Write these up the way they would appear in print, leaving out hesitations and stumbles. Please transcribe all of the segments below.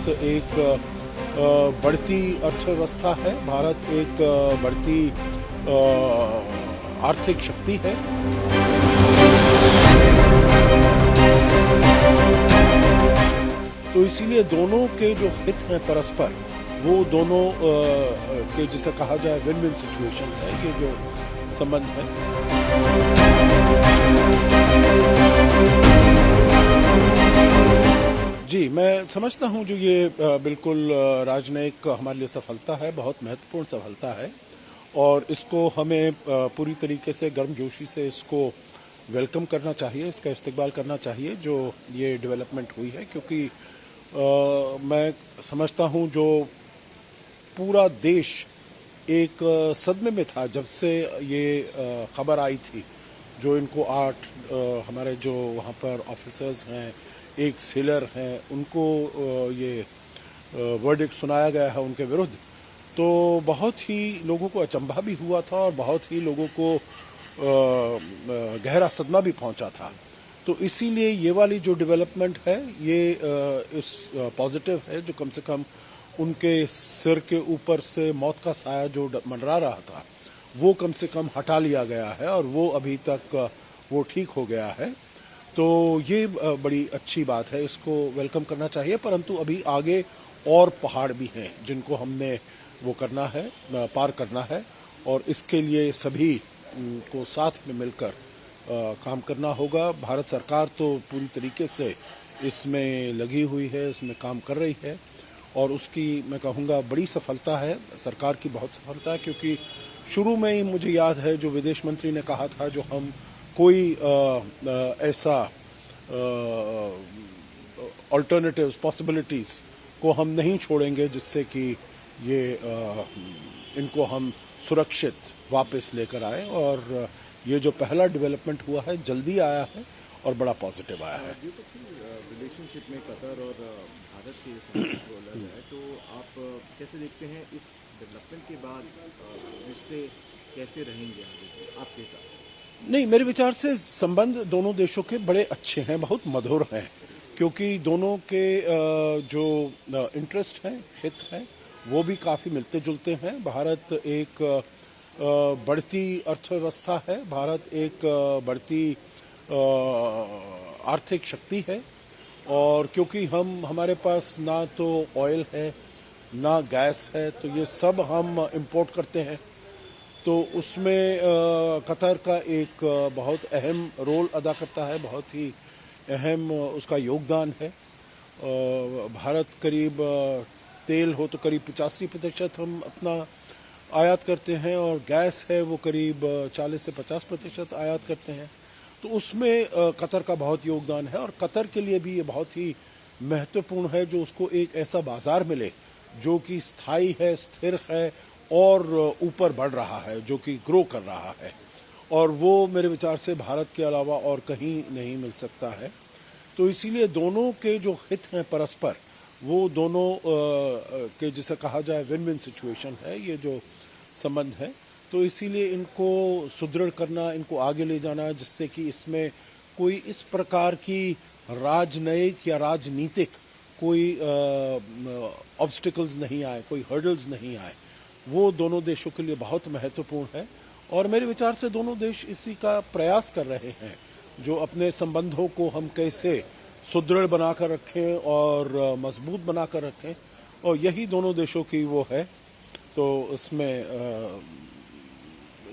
भारत एक बढ़ती अर्थव्यवस्था है, भारत एक बढ़ती आर्थिक शक्ति है। तो इसीलिए दोनों के जो हित हैं परस्पर, वो दोनों के जिसे कहा जाए विन विन सिचुएशन है ये जो संबंध है। जी, मैं समझता हूं जो ये बिल्कुल राजनयिक हमारे लिए सफलता है, बहुत महत्वपूर्ण सफलता है और इसको हमें पूरी तरीके से गर्मजोशी से इसको वेलकम करना चाहिए, इसका इस्तकबाल करना चाहिए जो ये डेवलपमेंट हुई है, क्योंकि मैं समझता हूं जो पूरा देश एक सदमे में था जब से ये खबर आई थी। जो इनको 8 हमारे जो वहाँ पर ऑफिसर्स हैं, एक सेलर हैं, उनको ये वर्डिक्ट सुनाया गया है उनके विरुद्ध, तो बहुत ही लोगों को अचंभा भी हुआ था और बहुत ही लोगों को गहरा सदमा भी पहुंचा था। तो इसीलिए ये वाली जो डेवलपमेंट है ये इस पॉजिटिव है, जो कम से कम उनके सिर के ऊपर से मौत का साया जो मंडरा रहा था वो कम से कम हटा लिया गया है और वो अभी तक वो ठीक हो गया है। तो ये बड़ी अच्छी बात है, इसको वेलकम करना चाहिए। परंतु अभी आगे और पहाड़ भी हैं जिनको हमने वो करना है, पार करना है और इसके लिए सभी को साथ में मिलकर काम करना होगा। भारत सरकार तो पूरी तरीके से इसमें लगी हुई है, इसमें काम कर रही है और उसकी मैं कहूँगा बड़ी सफलता है, सरकार की बहुत सफलता है, क्योंकि शुरू में ही मुझे याद है जो विदेश मंत्री ने कहा था जो हम कोई ऐसा अल्टरनेटिव्स पॉसिबिलिटीज़ को हम नहीं छोड़ेंगे जिससे कि ये इनको हम सुरक्षित वापस लेकर आए और ये जो पहला डेवलपमेंट हुआ है जल्दी आया है और बड़ा पॉजिटिव आया है। रिलेशनशिप में कतर और भारत के रोल है, तो आप कैसे देखते हैं इस डेवलपमेंट के बाद रिश्ते कैसे रहेंगे आगे आपके साथ? नहीं, मेरे विचार से संबंध दोनों देशों के बड़े अच्छे हैं, बहुत मधुर हैं, क्योंकि दोनों के जो इंटरेस्ट हैं, हित हैं, वो भी काफ़ी मिलते जुलते हैं। भारत एक बढ़ती अर्थव्यवस्था है, भारत एक बढ़ती आर्थिक शक्ति है और क्योंकि हमारे पास ना तो ऑयल है ना गैस है, तो ये सब हम इंपोर्ट करते हैं। तो उसमें कतर का एक बहुत अहम रोल अदा करता है, बहुत ही अहम उसका योगदान है। भारत करीब तेल हो तो करीब 85% हम अपना आयात करते हैं और गैस है वो करीब 40 से 50% आयात करते हैं। तो उसमें कतर का बहुत योगदान है और कतर के लिए भी ये बहुत ही महत्वपूर्ण है जो उसको एक ऐसा बाजार मिले जो कि स्थायी है, स्थिर है और ऊपर बढ़ रहा है, जो कि ग्रो कर रहा है और वो मेरे विचार से भारत के अलावा और कहीं नहीं मिल सकता है। तो इसीलिए दोनों के जो हित हैं परस्पर, वो दोनों के जिसे कहा जाए विन विन सिचुएशन है ये जो संबंध है। तो इसीलिए इनको सुदृढ़ करना, इनको आगे ले जाना, जिससे कि इसमें कोई इस प्रकार की राजनयिक या राजनीतिक कोई ऑब्स्टिकल्स नहीं आए, कोई हर्डल्स नहीं आए, वो दोनों देशों के लिए बहुत महत्वपूर्ण है और मेरे विचार से दोनों देश इसी का प्रयास कर रहे हैं जो अपने संबंधों को हम कैसे सुदृढ़ बनाकर रखें और मजबूत बनाकर रखें और यही दोनों देशों की वो है। तो इसमें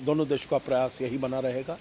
दोनों देशों का प्रयास यही बना रहेगा।